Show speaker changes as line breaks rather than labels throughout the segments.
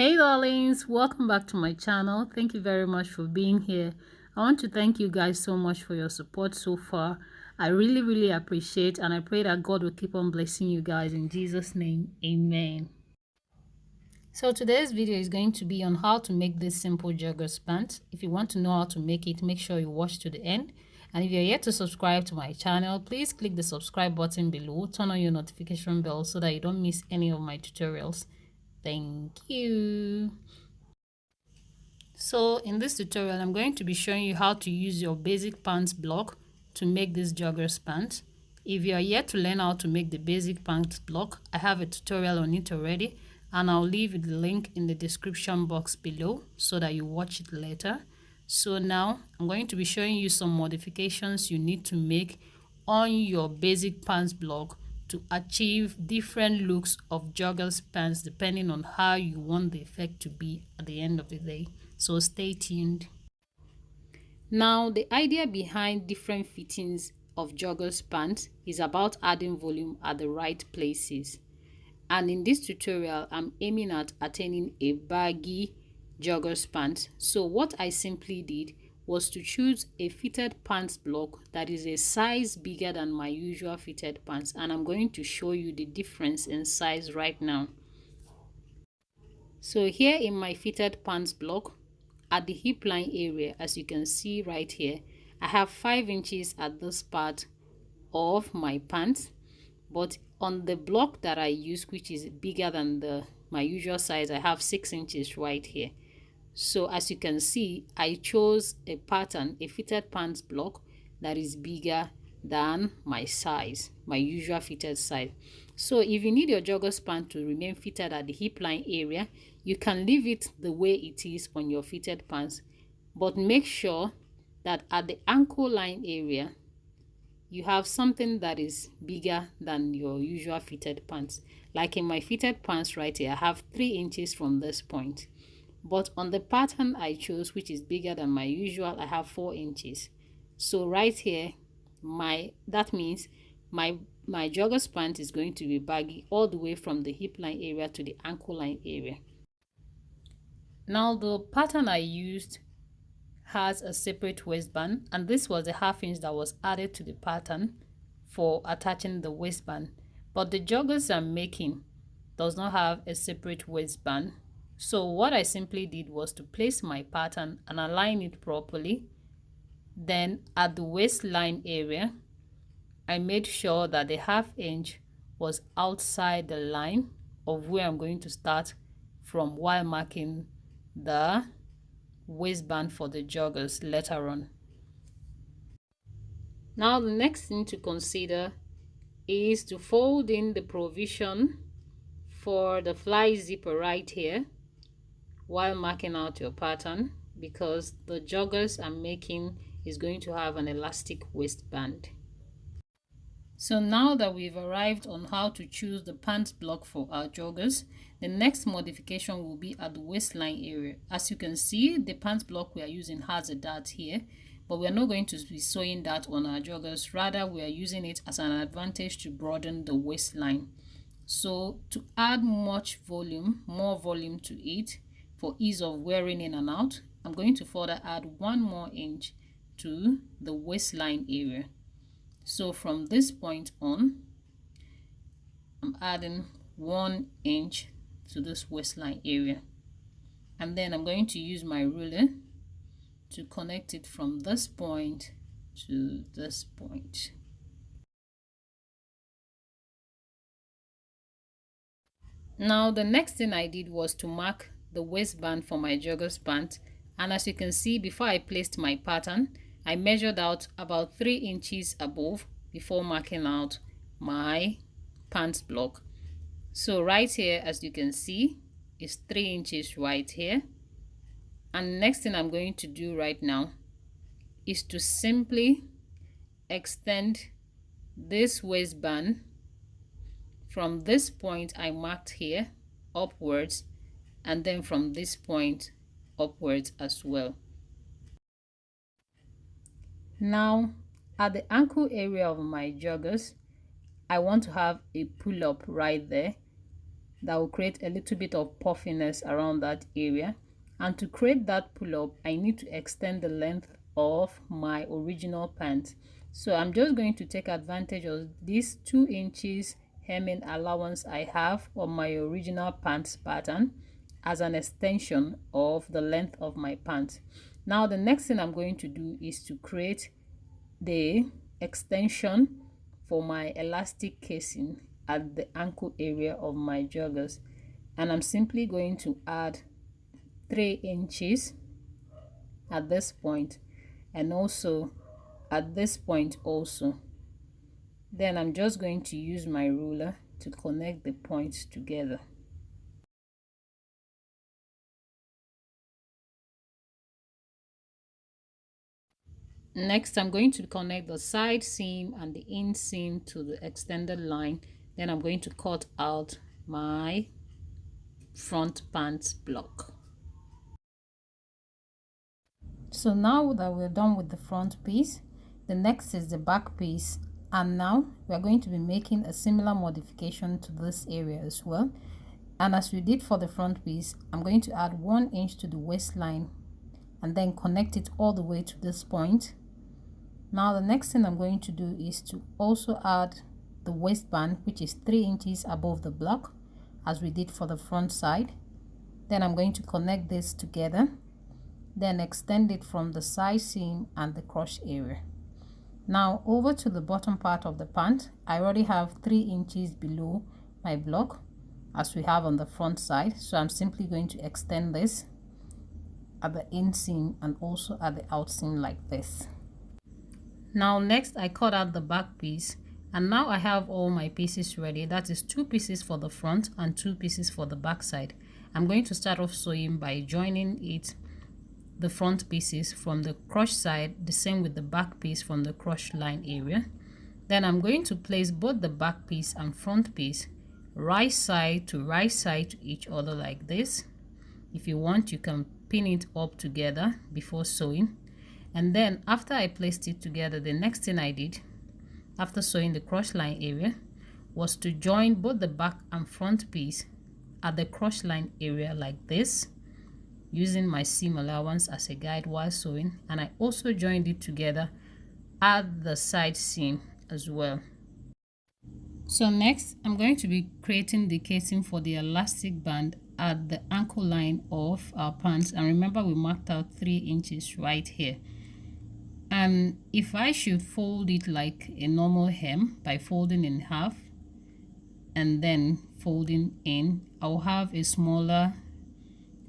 Hey darlings, welcome back to my channel. Thank you very much for being here. I want to thank you guys so much for your support so far. I really appreciate, and I pray that God will keep on blessing you guys in Jesus' name. Amen. So today's video is going to be on how to make this simple joggers pants. If you want to know how to make it, make sure you watch to the end. And if you're yet to subscribe to my channel, please click the subscribe button below, turn on your notification bell so that you don't miss any of my tutorials. Thank you. So in this tutorial, I'm going to be showing you how to use your basic pants block to make this joggers pants. If you are yet to learn how to make the basic pants block, I have a tutorial on it already, and I'll leave the link in the description box below so that you watch it later. So now I'm going to be showing you some modifications you need to make on your basic pants block to achieve different looks of joggers pants depending on how you want the effect to be at the end of the day. So stay tuned. Now, the idea behind different fittings of joggers pants is about adding volume at the right places. And in this tutorial, I'm aiming at attaining a baggy joggers pants. So what I simply did was to choose a fitted pants block that is a size bigger than my usual fitted pants, and I'm going to show you the difference in size right now. So here in my fitted pants block, at the hip line area, as you can see right here, I have 5 inches at this part of my pants, but on the block that I use, which is bigger than my usual size, I have 6 inches right here. So as you can see, I chose a pattern, a fitted pants block that is bigger than my size, my usual fitted size. So if you need your joggers pant to remain fitted at the hip line area, you can leave it the way it is on your fitted pants, but make sure that at the ankle line area, you have something that is bigger than your usual fitted pants. Like in my fitted pants right here, I have 3 inches from this point. But on the pattern I chose, which is bigger than my usual, I have 4 inches. So right here, that means my joggers pant is going to be baggy all the way from the hip line area to the ankle line area. Now the pattern I used has a separate waistband, and this was the 1/2 inch that was added to the pattern for attaching the waistband. But the joggers I'm making does not have a separate waistband. So what I simply did was to place my pattern and align it properly. Then at the waistline area, I made sure that the 1/2 inch was outside the line of where I'm going to start from while marking the waistband for the joggers later on. Now the next thing to consider is to fold in the provision for the fly zipper right here while marking out your pattern, because the joggers I'm making is going to have an elastic waistband. So now that we've arrived on how to choose the pants block for our joggers, the next modification will be at the waistline area. As you can see, the pants block we are using has a dart here, but we are not going to be sewing that on our joggers. Rather, we are using it as an advantage to broaden the waistline. So to add more volume to it for ease of wearing in and out, I'm going to further add 1 more inch to the waistline area. So from this point on, I'm adding 1 inch to this waistline area, and then I'm going to use my ruler to connect it from this point to this point. Now the next thing I did was to mark the waistband for my joggers pant, and as you can see, before I placed my pattern, I measured out about 3 inches above before marking out my pants block. So right here, as you can see, is 3 inches right here. And next thing I'm going to do right now is to simply extend this waistband from this point I marked here upwards, and then from this point upwards as well. Now at the ankle area of my joggers, I want to have a pull-up right there that will create a little bit of puffiness around that area. And to create that pull-up, I need to extend the length of my original pant. So I'm just going to take advantage of this 2 inches hemming allowance I have on my original pants pattern as an extension of the length of my pants. Now the next thing I'm going to do is to create the extension for my elastic casing at the ankle area of my joggers, and I'm simply going to add 3 inches at this point and also at this point also. Then I'm just going to use my ruler to connect the points together. Next, I'm going to connect the side seam and the inseam to the extended line. Then I'm going to cut out my front pants block. So now that we're done with the front piece, the next is the back piece, and now we're going to be making a similar modification to this area as well. And as we did for the front piece, I'm going to add 1 inch to the waistline and then connect it all the way to this point. Now the next thing I'm going to do is to also add the waistband, which is 3 inches above the block as we did for the front side. Then I'm going to connect this together, then extend it from the side seam and the crotch area. Now over to the bottom part of the pant, I already have 3 inches below my block as we have on the front side, so I'm simply going to extend this at the inseam and also at the outseam like this. Now next, I cut out the back piece, and now I have all my pieces ready. That is 2 pieces for the front and 2 pieces for the back side. I'm going to start off sewing by joining the front pieces from the crotch side, the same with the back piece from the crotch line area. Then I'm going to place both the back piece and front piece right side to each other like this. If you want, you can pin it up together before sewing. And then after I placed it together, the next thing I did after sewing the crotch line area was to join both the back and front piece at the crotch line area like this, using my seam allowance as a guide while sewing, and I also joined it together at the side seam as well. So next, I'm going to be creating the casing for the elastic band at the ankle line of our pants, and remember we marked out 3 inches right here. And if I should fold it like a normal hem by folding in half and then folding in, I'll have a smaller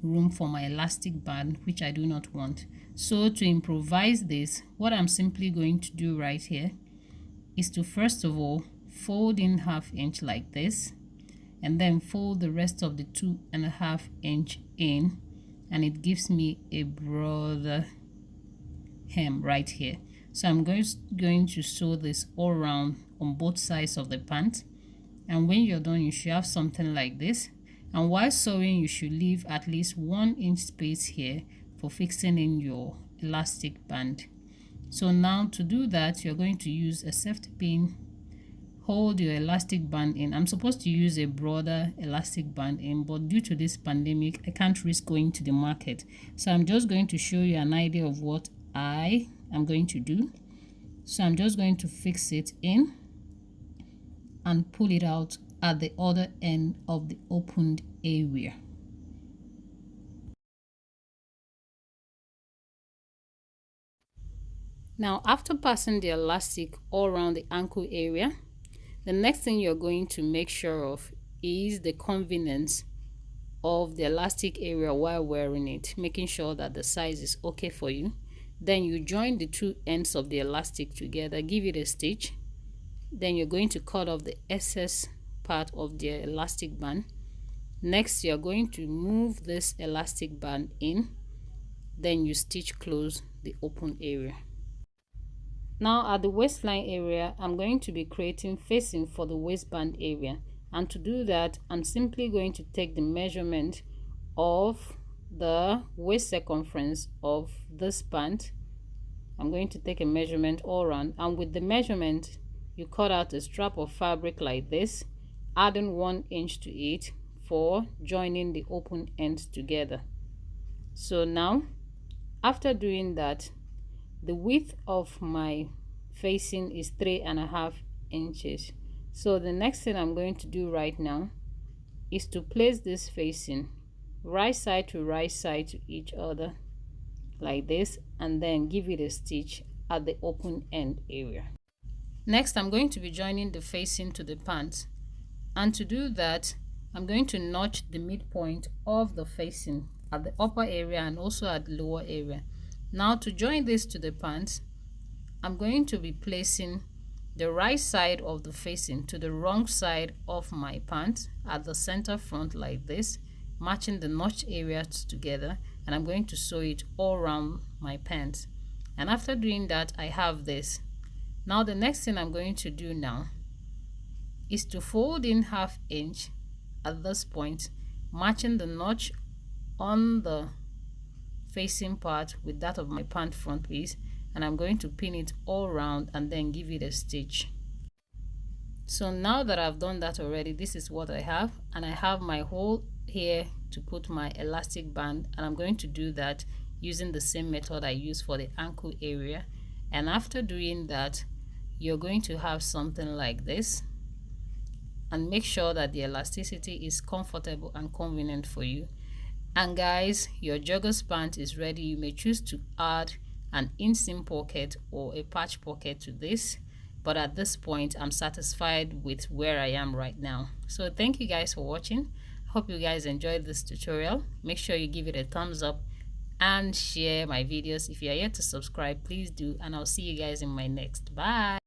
room for my elastic band, which I do not want. So to improvise this, what I'm simply going to do right here is to first of all fold in 1/2 inch like this, and then fold the rest of the 2.5 inch in, and it gives me a broader hem right here. So I'm going to sew this all around on both sides of the pant, and when you're done, you should have something like this. And while sewing, you should leave at least 1 inch space here for fixing in your elastic band. So now to do that, you're going to use a safety pin, hold your elastic band in. I'm supposed to use a broader elastic band in, but due to this pandemic, I can't risk going to the market. So I'm just going to show you an idea of what I am going to do. So I'm just going to fix it in and pull it out at the other end of the opened area. Now, after passing the elastic all around the ankle area, the next thing you're going to make sure of is the convenience of the elastic area while wearing it, making sure that the size is okay for you. Then you join the 2 ends of the elastic together, give it a stitch. Then you're going to cut off the excess part of the elastic band. Next, you're going to move this elastic band in, then you stitch close the open area. Now at the waistline area, I'm going to be creating facing for the waistband area, and to do that, I'm simply going to take the measurement of the waist circumference of this pant. I'm going to take a measurement all around, and with the measurement, you cut out a strap of fabric like this, adding 1 inch to it for joining the open ends together. So now, after doing that, the width of my facing is 3.5 inches. So the next thing I'm going to do right now is to place this facing right side to each other like this, and then give it a stitch at the open end area. Next, I'm going to be joining the facing to the pants, and to do that, I'm going to notch the midpoint of the facing at the upper area and also at the lower area. Now, to join this to the pants, I'm going to be placing the right side of the facing to the wrong side of my pants at the center front like this, matching the notch areas together, and I'm going to sew it all around my pants. And after doing that, I have this. Now the next thing I'm going to do now is to fold in 1/2 inch at this point, matching the notch on the facing part with that of my pant front piece, and I'm going to pin it all around and then give it a stitch. So now that I've done that already, this is what I have, and I have my hole here to put my elastic band, and I'm going to do that using the same method I use for the ankle area. And after doing that, you're going to have something like this, and make sure that the elasticity is comfortable and convenient for you. And guys, your joggers pant is ready. You may choose to add an inseam pocket or a patch pocket to this, but at this point I'm satisfied with where I am right now. So thank you guys for watching. Hope you guys enjoyed this tutorial. Make sure you give it a thumbs up and share my videos. If you are yet to subscribe, please do, and I'll see you guys in my next. Bye.